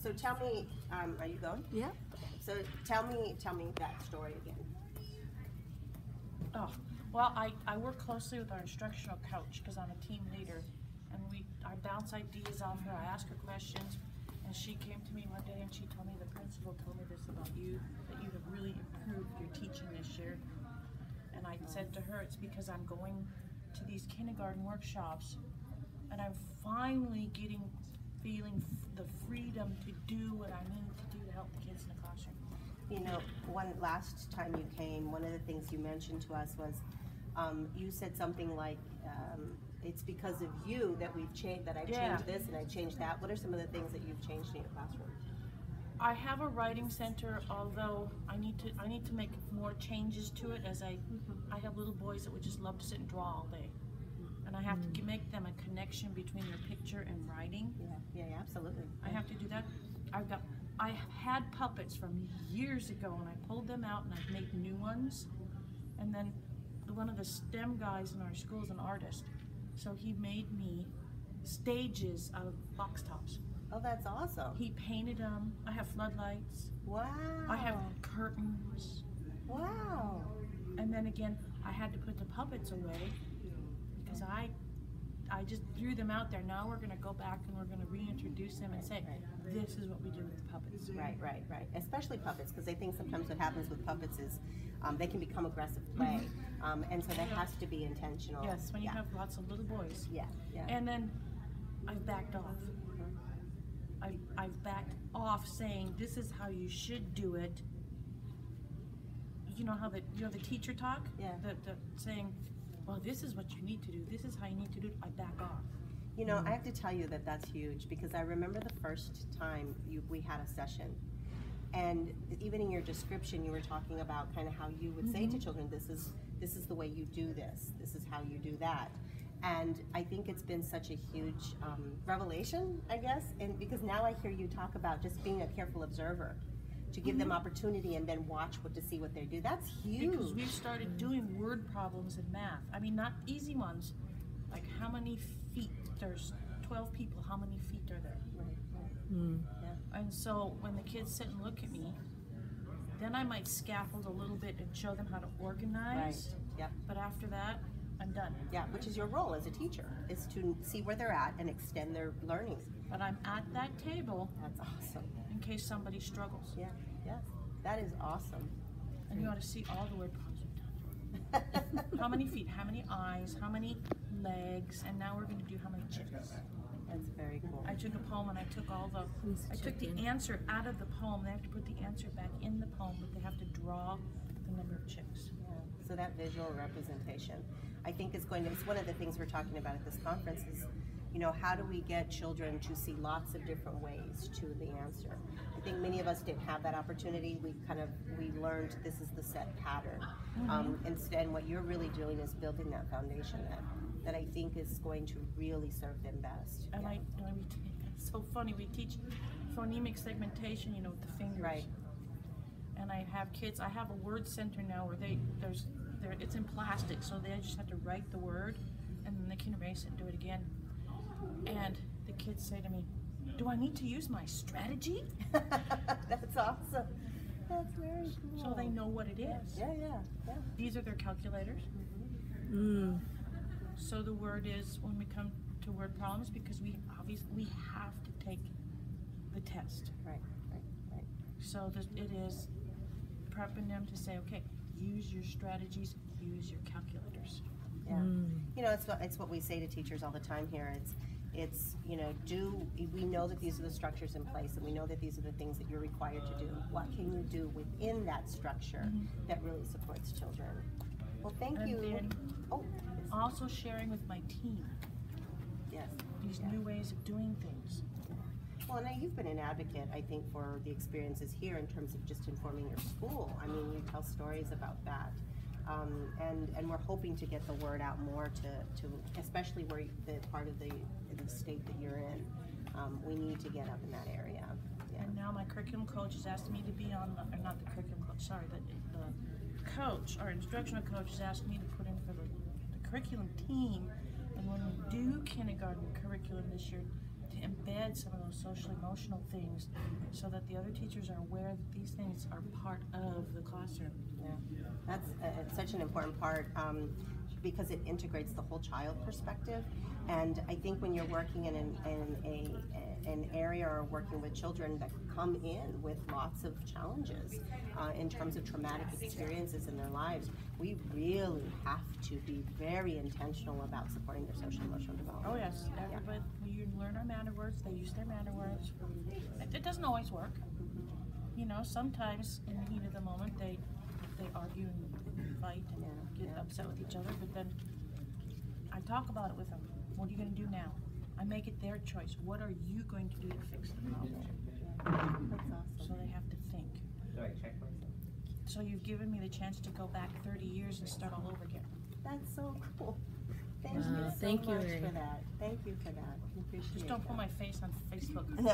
So tell me, are you going? Yeah. Okay. So tell me that story again. Oh, well, I work closely with our instructional coach because I'm a team leader, and I bounce ideas off her. I ask her questions, and she came to me one day and she told me, the principal told me this about you, that you have really improved your teaching this year. And I said to her, it's because I'm going to these kindergarten workshops, and I'm finally feeling the freedom to do what I need to do to help the kids in the classroom. You know, last time you came, one of the things you mentioned to us was, you said something like, it's because of you that we've changed, that I've changed this and I changed that. What are some of the things that you've changed in your classroom? I have a writing center, although I need to make more changes to it, as I have little boys that would just love to sit and draw all day. And I have to make them a connection between their picture and writing. Yeah, absolutely. I have to do that. I had puppets from years ago, and I pulled them out and I've made new ones. And then one of the STEM guys in our school is an artist, so he made me stages out of box tops. Oh, that's awesome. He painted them. I have floodlights. Wow. I have curtains. Wow. And then again, I had to put the puppets away because I just threw them out there. Now we're going to go back and we're going to reintroduce them and say, this is what we do with puppets. Right. Especially puppets, because I think sometimes what happens with puppets is they can become aggressive play, and so that has to be intentional. Yes, when you have lots of little boys. Yeah. And then I've backed off. I've backed off saying this is how you should do it. You know how the teacher talk? Yeah. The saying, well, this is what you need to do. This is how you need to do it. I back off. You know, I have to tell you that that's huge, because I remember the first time we had a session, and even in your description, you were talking about kind of how you would say to children, this is the way you do this. This is how you do that. And I think it's been such a huge revelation, I guess, and because now I hear you talk about just being a careful observer, to give them opportunity and then watch to see what they do. That's huge. Because we've started doing word problems in math. I mean, not easy ones, like how many feet, there's 12 people, how many feet are there? Right. Yeah. And so when the kids sit and look at me, then I might scaffold a little bit and show them how to organize. Right. Yep. But after that, I'm done. Yeah, which is your role as a teacher, is to see where they're at and extend their learning. But I'm at that table. That's awesome. In case somebody struggles. Yeah, that is awesome. And you ought to see all the word problems we've done. How many feet, how many eyes, how many legs, and now we're going to do how many chicks. That's very cool. I took a poem and I took the answer out of the poem. They have to put the answer back in the poem, but they have to draw the number of chicks. Yeah. So that visual representation, I think it's one of the things we're talking about at this conference is, you know, how do we get children to see lots of different ways to the answer? I think many of us didn't have that opportunity. We learned this is the set pattern. Instead, what you're really doing is building that foundation that I think is going to really serve them best. And it's so funny, we teach phonemic segmentation, you know, with the fingers. Right. And I have kids, I have a word center now where it's in plastic, so they just have to write the word and then they can erase it and do it again. And the kids say to me, do I need to use my strategy? That's awesome. That's very cool. So they know what it is. Yeah. These are their calculators. So the word is, when we come to word problems, because we have to take the test. Right. So it is prepping them to say, okay, use your strategies, use your calculators. Yeah. You know, it's what we say to teachers all the time here. It's you know, we know that these are the structures in place, and we know that these are the things that you're required to do. What can you do within that structure that really supports children? Well, thank you. Then also sharing with my team. Yes. These new ways of doing things. Well, now you've been an advocate, I think, for the experiences here in terms of just informing your school. I mean, you tell stories about that. And we're hoping to get the word out more to especially where the part of the state that you're in. We need to get up in that area. Yeah. And now my curriculum coach has asked me to be on, or not the curriculum coach, sorry, the coach, our instructional coach has asked me to put in for the curriculum team, and when we do kindergarten curriculum this year, embed some of those social emotional things so that the other teachers are aware that these things are part of the classroom. Yeah, that's it's such an important part because it integrates the whole child perspective. And I think when you're working in an area or working with children that come in with lots of challenges in terms of traumatic experiences in their lives, we really have to be very intentional about supporting their social emotional development. Oh yes, everybody, you learn our manner words, they use their manner words. It doesn't always work. You know, sometimes in the heat of the moment they argue and fight and get upset with each other, but then I talk about it with them. What are you going to do now? I make it their choice. What are you going to do to fix the problem? That's awesome. So they have to think. So you've given me the chance to go back 30 years and start all over again. That's so cool. Thank Wow, you so thank you, much Mary. for that. Thank you for that. I appreciate Just don't that. put my face on Facebook. No.